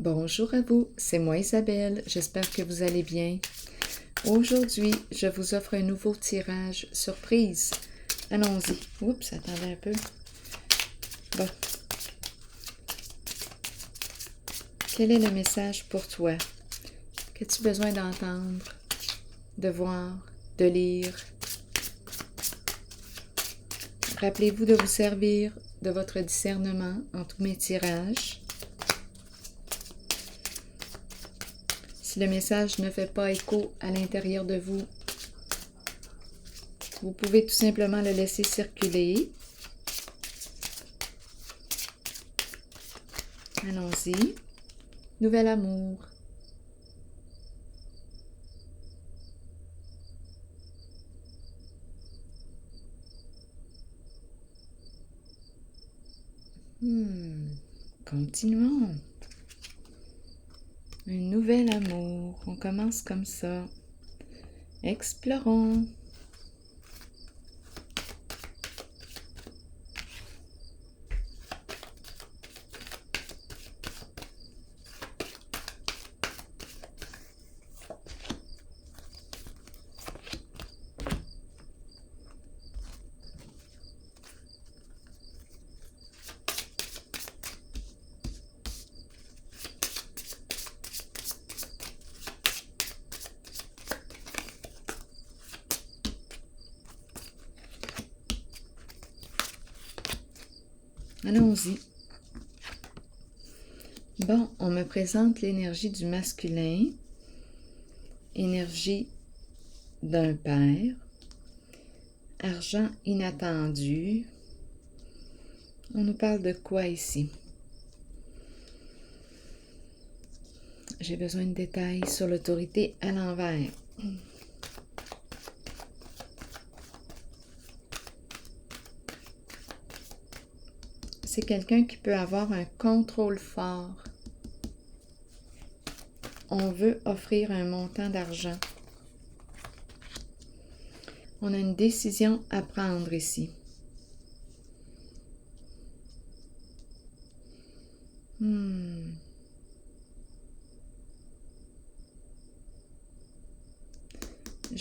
Bonjour à vous, c'est moi Isabelle, j'espère que vous allez bien. Aujourd'hui, je vous offre un nouveau tirage surprise. Allons-y. Oups, attendez un peu. Bon. Quel est le message pour toi? Qu'as-tu besoin d'entendre, de voir, de lire? Rappelez-vous de vous servir de votre discernement en tous mes tirages. Si le message ne fait pas écho à l'intérieur de vous, vous pouvez tout simplement le laisser circuler. Allons-y. Nouvel amour. Continuons. Un nouvel amour. On commence comme ça. Explorons. Allons-y. Bon, on me présente l'énergie du masculin, énergie d'un père, argent inattendu. On nous parle de quoi ici? J'ai besoin de détails sur l'autorité à l'envers. C'est quelqu'un qui peut avoir un contrôle fort. On veut offrir un montant d'argent. On a une décision à prendre ici. Je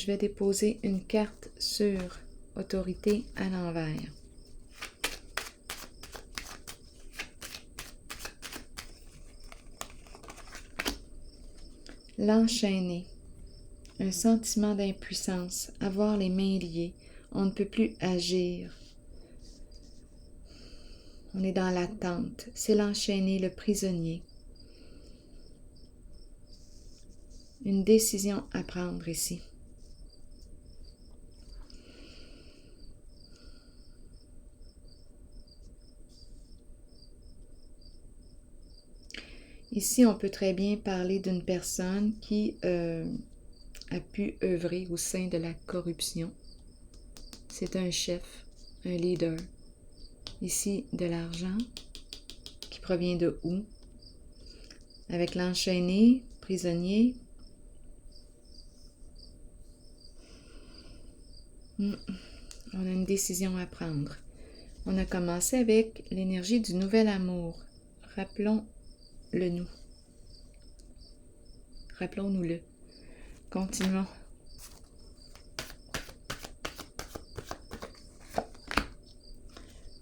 vais déposer une carte sur autorité à l'envers. L'enchaîner. Un sentiment d'impuissance, avoir les mains liées. On ne peut plus agir. On est dans l'attente. C'est l'enchaîner, le prisonnier. Une décision à prendre ici. Ici, on peut très bien parler d'une personne qui a pu œuvrer au sein de la corruption. C'est un chef, un leader. Ici, de l'argent qui provient de où? Avec l'enchaîné, prisonnier. On a une décision à prendre. On a commencé avec l'énergie du nouvel amour. Rappelons-le nous. Rappelons-nous-le. Continuons.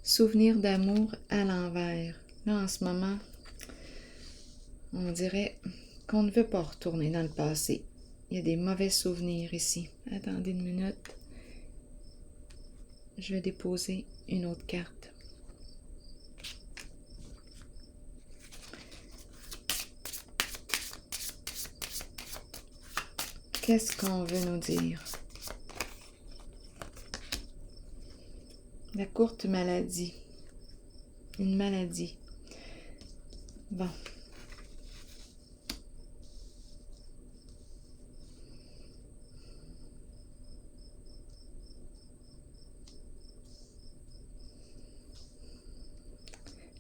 Souvenir d'amour à l'envers. Là, en ce moment, on dirait qu'on ne veut pas retourner dans le passé. Il y a des mauvais souvenirs ici. Attendez une minute. Je vais déposer une autre carte. Qu'est-ce qu'on veut nous dire? La courte maladie. Une maladie. Bon.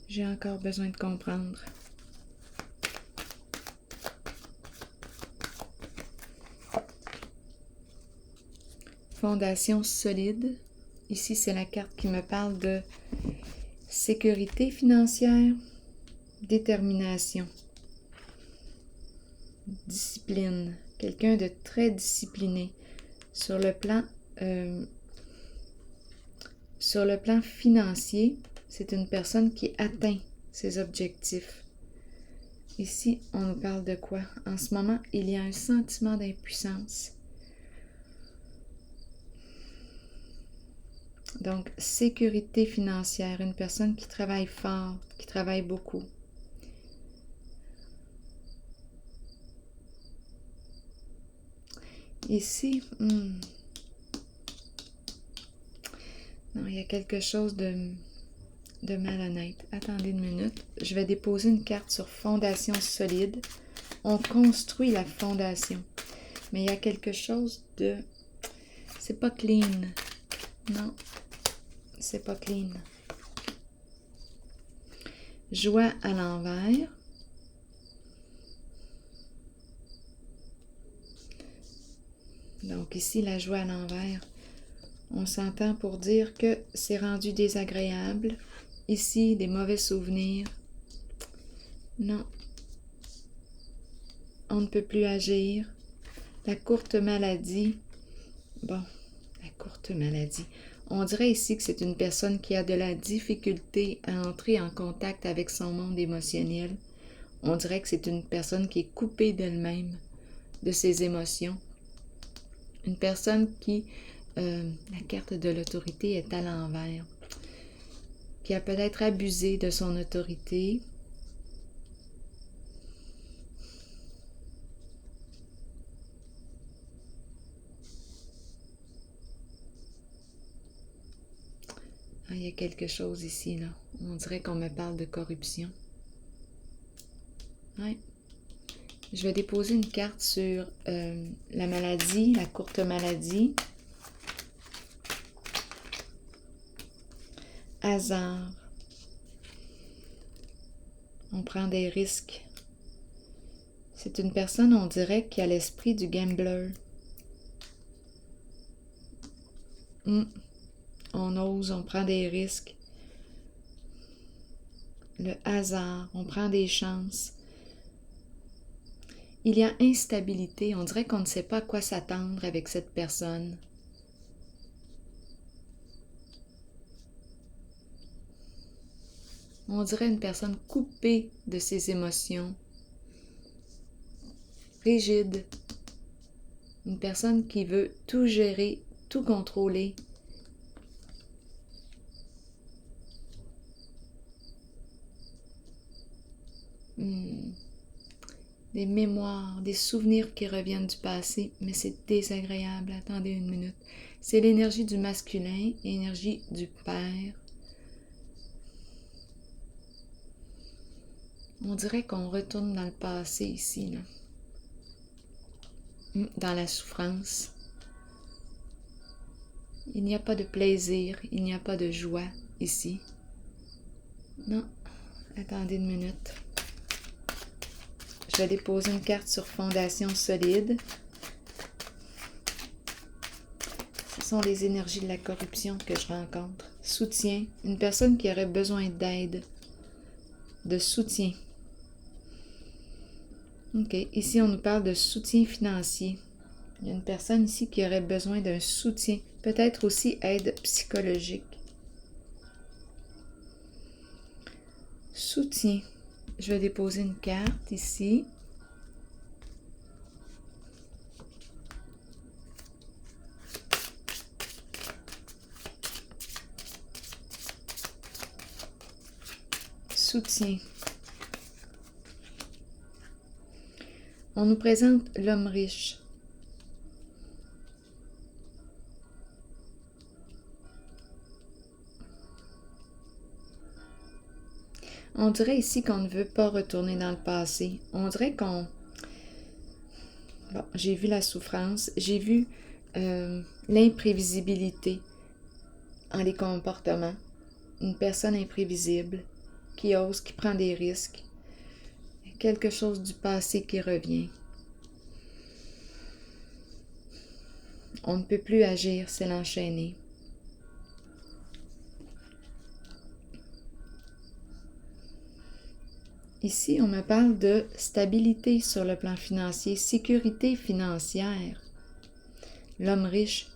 J'ai encore besoin de comprendre. Fondation solide. Ici, c'est la carte qui me parle de sécurité financière, détermination. discipline, quelqu'un de très discipliné. Sur le plan financier, c'est une personne qui atteint ses objectifs. Ici, on nous parle de quoi? En ce moment, il y a un sentiment d'impuissance. Donc, sécurité financière, une personne qui travaille fort, qui travaille beaucoup. Ici, non, il y a quelque chose de malhonnête. Attendez une minute. Je vais déposer une carte sur fondation solide. On construit la fondation. Mais il y a quelque chose de... C'est pas clean. Non, c'est pas clean. Joie à l'envers. Donc ici, la joie à l'envers. On s'entend pour dire que c'est rendu désagréable. Ici, des mauvais souvenirs. Non. On ne peut plus agir. La courte maladie. Bon, la courte maladie. On dirait ici que c'est une personne qui a de la difficulté à entrer en contact avec son monde émotionnel. On dirait que c'est une personne qui est coupée d'elle-même, de ses émotions. Une personne qui, la carte de l'autorité est à l'envers, qui a peut-être abusé de son autorité. Ah, il y a quelque chose ici, là. On dirait qu'on me parle de corruption. Ouais. Je vais déposer une carte sur la maladie, la courte maladie. Hasard. On prend des risques. C'est une personne, on dirait, qui a l'esprit du gambler. On ose, on prend des risques. Le hasard, on prend des chances. Il y a instabilité, on dirait qu'on ne sait pas à quoi s'attendre avec cette personne. On dirait une personne coupée de ses émotions, rigide, une personne qui veut tout gérer, tout contrôler. Des mémoires, des souvenirs qui reviennent du passé, mais c'est désagréable. Attendez une minute. C'est l'énergie du masculin, l'énergie du père. On dirait qu'on retourne dans le passé ici, là. Dans la souffrance. Il n'y a pas de plaisir, il n'y a pas de joie ici. Non, attendez une minute. Je vais déposer une carte sur fondation solide. Ce sont les énergies de la corruption que je rencontre. Soutien, une personne qui aurait besoin d'aide, de soutien. OK, ici on nous parle de soutien financier. Il y a une personne ici qui aurait besoin d'un soutien, peut-être aussi aide psychologique. Soutien. Je vais déposer une carte ici. Soutien. On nous présente l'homme riche. On dirait ici qu'on ne veut pas retourner dans le passé. On dirait qu'on... Bon, j'ai vu la souffrance, j'ai vu l'imprévisibilité en les comportements. Une personne imprévisible qui ose, qui prend des risques. Quelque chose du passé qui revient. On ne peut plus agir, c'est l'enchaîner. Ici, on me parle de stabilité sur le plan financier, sécurité financière. L'homme riche.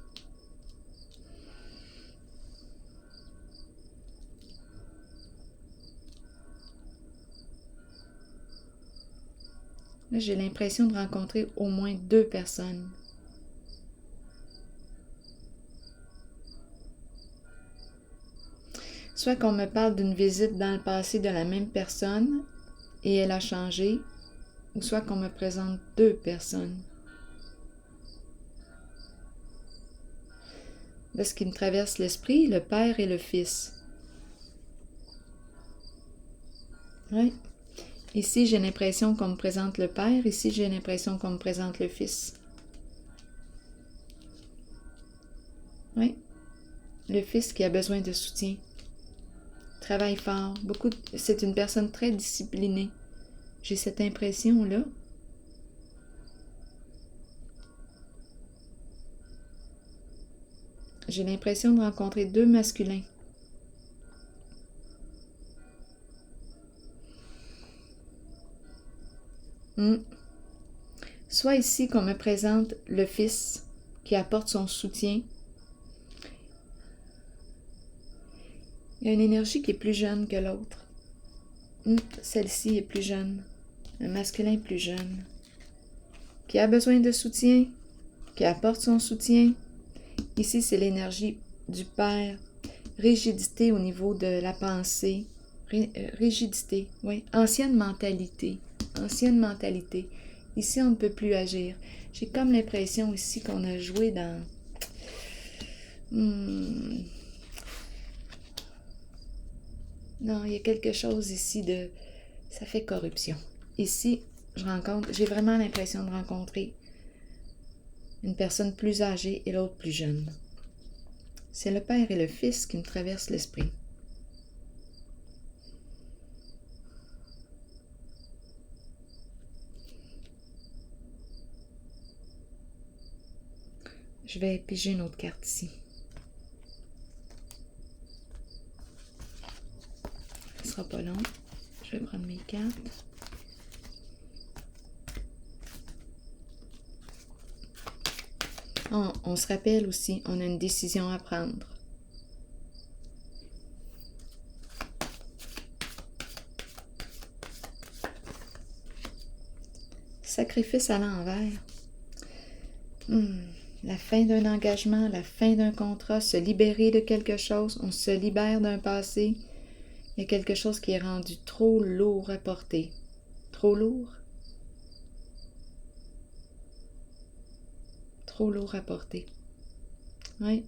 Là, j'ai l'impression de rencontrer au moins 2 personnes. Soit qu'on me parle d'une visite dans le passé de la même personne et elle a changé, ou soit qu'on me présente 2 personnes. Là, ce qui me traverse l'esprit, le Père et le Fils. Oui. Ici, j'ai l'impression qu'on me présente le Père. Ici, j'ai l'impression qu'on me présente le Fils. Oui. Le Fils qui a besoin de soutien. Travaille fort. C'est une personne très disciplinée. J'ai cette impression-là. J'ai l'impression de rencontrer 2 masculins. Soit ici qu'on me présente le Fils qui apporte son soutien. Il y a une énergie qui est plus jeune que l'autre. Celle-ci est plus jeune. Un masculin plus jeune. Qui a besoin de soutien, qui apporte son soutien. Ici, c'est l'énergie du Père. Rigidité au niveau de la pensée. Rigidité, oui. Ancienne mentalité. Ancienne mentalité. Ici, on ne peut plus agir. J'ai comme l'impression ici qu'on a joué dans... Non, il y a quelque chose ici de... Ça fait corruption. Ici, j'ai vraiment l'impression de rencontrer une personne plus âgée et l'autre plus jeune. C'est le Père et le Fils qui me traversent l'esprit. Je vais piger une autre carte ici. Ce sera pas long. Je vais prendre mes cartes. On se rappelle aussi, on a une décision à prendre. Sacrifice à l'envers. La fin d'un engagement, la fin d'un contrat, se libérer de quelque chose, on se libère d'un passé. Il y a quelque chose qui est rendu trop lourd à porter. Trop lourd? Trop lourd à porter. Oui.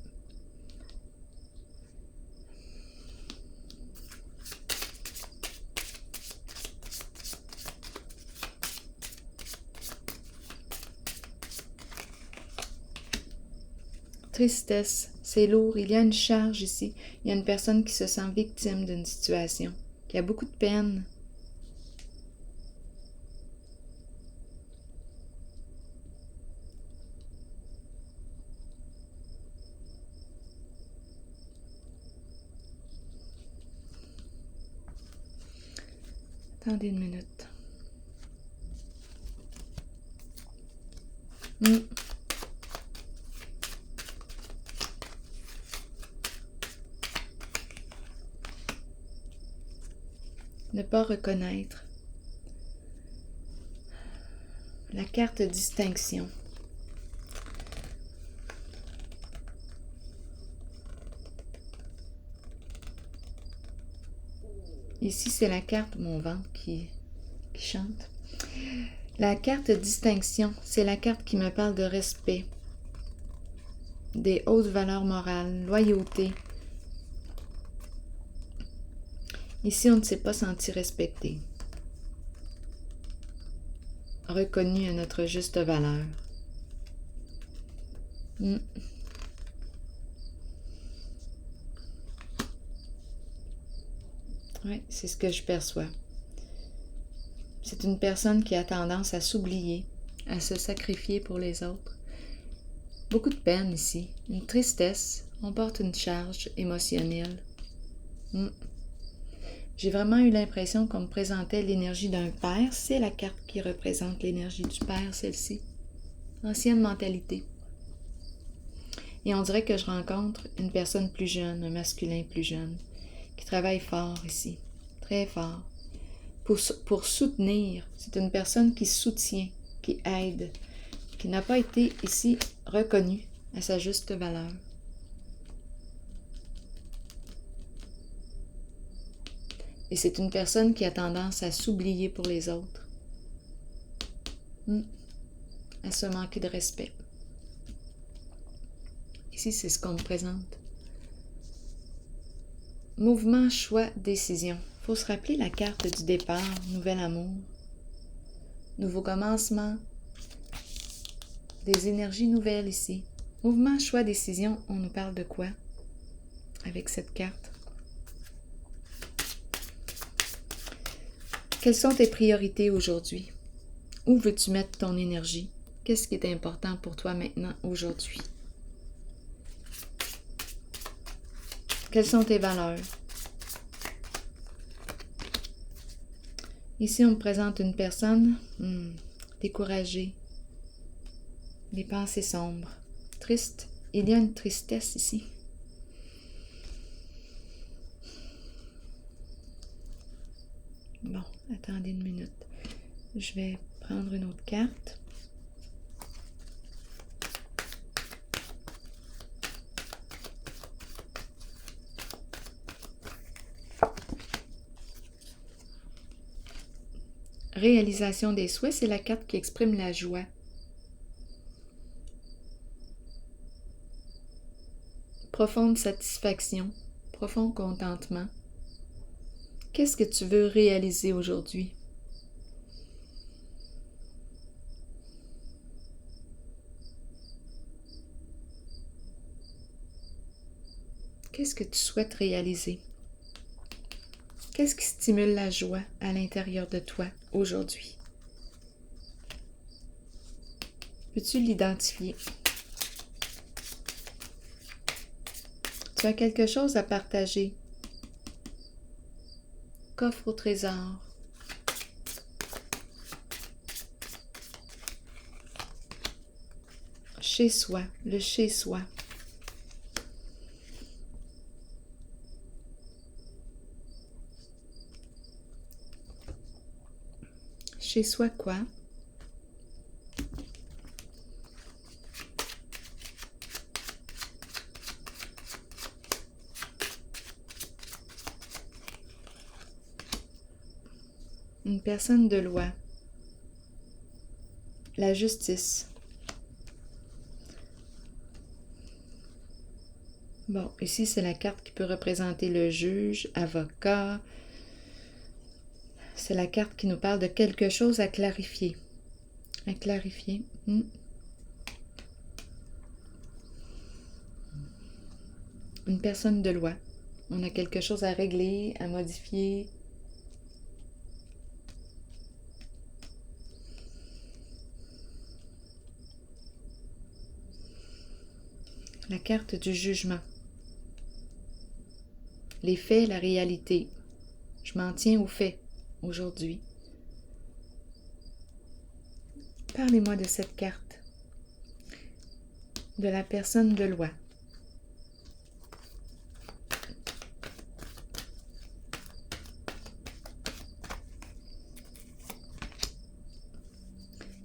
Tristesse, c'est lourd, il y a une charge ici. Il y a une personne qui se sent victime d'une situation, qui a beaucoup de peine. Attendez une minute. Ne pas reconnaître. La carte distinction. Ici, c'est la carte, mon ventre qui chante. La carte distinction, c'est la carte qui me parle de respect, des hautes valeurs morales, loyauté. Ici, on ne s'est pas senti respecté, reconnu à notre juste valeur. Oui, c'est ce que je perçois. C'est une personne qui a tendance à s'oublier, à se sacrifier pour les autres. Beaucoup de peine ici, une tristesse, on porte une charge émotionnelle. J'ai vraiment eu l'impression qu'on me présentait l'énergie d'un père. C'est la carte qui représente l'énergie du père, celle-ci. Ancienne mentalité. Et on dirait que je rencontre une personne plus jeune, un masculin plus jeune, qui travaille fort ici, très fort, pour soutenir. C'est une personne qui soutient, qui aide, qui n'a pas été ici reconnue à sa juste valeur. Et c'est une personne qui a tendance à s'oublier pour les autres, à se manquer de respect. Ici, c'est ce qu'on me présente. Mouvement, choix, décision. Il faut se rappeler la carte du départ, nouvel amour, nouveau commencement, des énergies nouvelles ici. Mouvement, choix, décision, on nous parle de quoi avec cette carte? Quelles sont tes priorités aujourd'hui? Où veux-tu mettre ton énergie? Qu'est-ce qui est important pour toi maintenant, aujourd'hui? Quelles sont tes valeurs? Ici, on me présente une personne découragée, des pensées sombres, triste. Il y a une tristesse ici. Bon, attendez une minute. Je vais prendre une autre carte. Réalisation des souhaits, c'est la carte qui exprime la joie. Profonde satisfaction, profond contentement. Qu'est-ce que tu veux réaliser aujourd'hui? Qu'est-ce que tu souhaites réaliser? Qu'est-ce qui stimule la joie à l'intérieur de toi aujourd'hui? Peux-tu l'identifier? Tu as quelque chose à partager. Coffre au trésor. Chez soi, le chez soi. Chez soi quoi? Une personne de loi. La justice. Bon, ici c'est la carte qui peut représenter le juge, avocat. C'est la carte qui nous parle de quelque chose à clarifier. À clarifier. Une personne de loi. On a quelque chose à régler, à modifier. La carte du jugement. Les faits, la réalité. Je m'en tiens aux faits aujourd'hui. Parlez-moi de cette carte. De la personne de loi.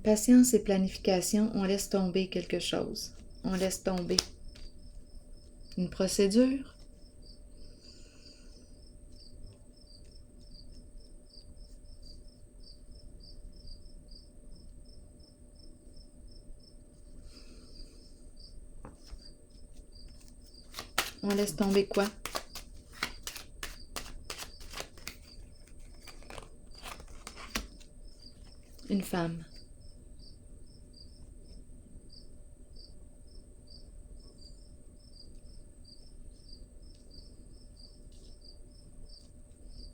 Patience et planification, on laisse tomber quelque chose. On laisse tomber une procédure. On laisse tomber quoi? Une femme.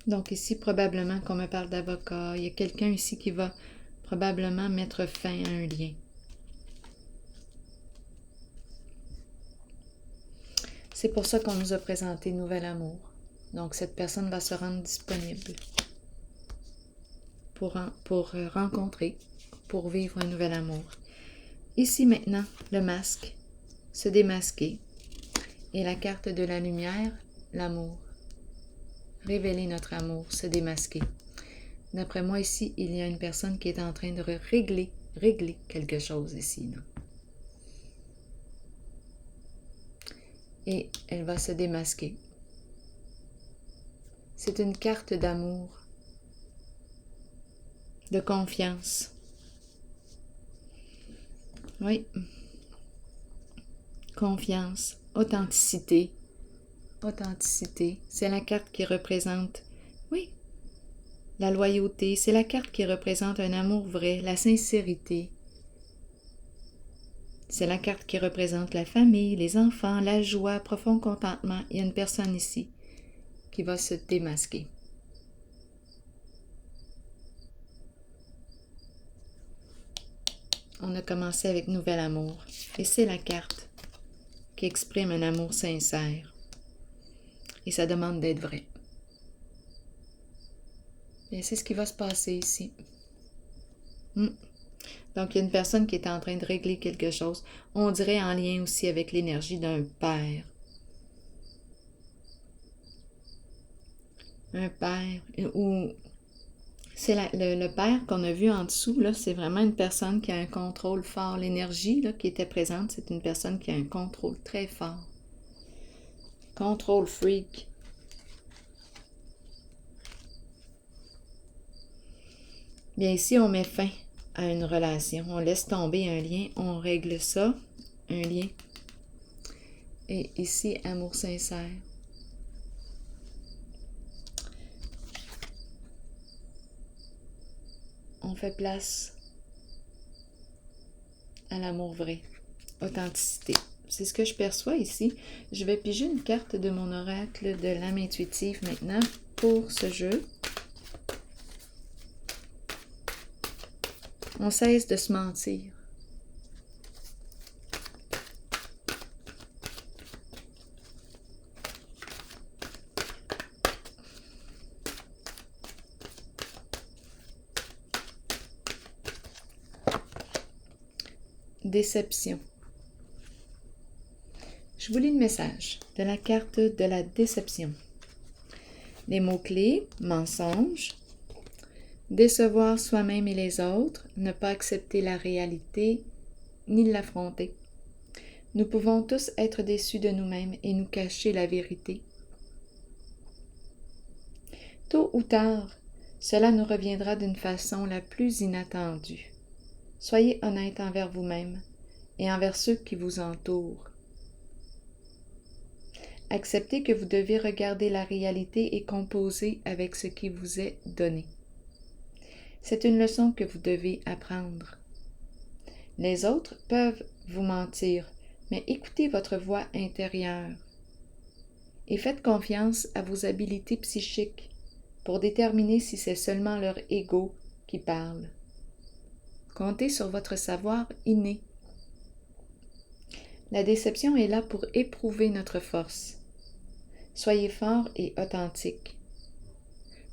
Donc ici, probablement qu'on me parle d'avocat. Il y a quelqu'un ici qui va probablement mettre fin à un lien. C'est pour ça qu'on nous a présenté Nouvel Amour. Donc, cette personne va se rendre disponible pour rencontrer, pour vivre un nouvel amour. Ici maintenant, le masque, se démasquer. Et la carte de la lumière, l'amour. Révéler notre amour, se démasquer. D'après moi, ici, il y a une personne qui est en train de régler quelque chose ici. Là. Et elle va se démasquer. C'est une carte d'amour, de confiance. Oui. Confiance, authenticité. Authenticité, c'est la carte qui représente, oui, la loyauté. C'est la carte qui représente un amour vrai, la sincérité. C'est la carte qui représente la famille, les enfants, la joie, profond contentement. Il y a une personne ici qui va se démasquer. On a commencé avec Nouvel Amour. Et c'est la carte qui exprime un amour sincère. Et ça demande d'être vrai. Et c'est ce qui va se passer ici. Donc, il y a une personne qui est en train de régler quelque chose. On dirait en lien aussi avec l'énergie d'un père. Un père. Ou c'est le père qu'on a vu en dessous, là, c'est vraiment une personne qui a un contrôle fort. L'énergie là, qui était présente, c'est une personne qui a un contrôle très fort. Contrôle freak. Bien, ici, on met fin à une relation. On laisse tomber un lien, on règle ça, un lien. Et ici, amour sincère. On fait place à l'amour vrai. Authenticité. C'est ce que je perçois ici. Je vais piger une carte de mon oracle de l'âme intuitive maintenant pour ce jeu. On cesse de se mentir. Déception. Je vous lis le message de la carte de la déception. Les mots-clés, mensonge, décevoir soi-même et les autres, ne pas accepter la réalité, ni l'affronter. Nous pouvons tous être déçus de nous-mêmes et nous cacher la vérité. Tôt ou tard, cela nous reviendra d'une façon la plus inattendue. Soyez honnête envers vous-même et envers ceux qui vous entourent. Acceptez que vous devez regarder la réalité et composer avec ce qui vous est donné. C'est une leçon que vous devez apprendre. Les autres peuvent vous mentir, mais écoutez votre voix intérieure et faites confiance à vos habiletés psychiques pour déterminer si c'est seulement leur ego qui parle. Comptez sur votre savoir inné. La déception est là pour éprouver notre force. Soyez fort et authentique.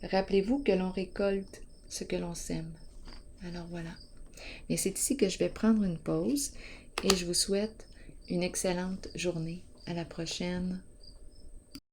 Rappelez-vous que l'on récolte ce que l'on sème. Alors voilà. Et c'est ici que je vais prendre une pause et je vous souhaite une excellente journée. À la prochaine.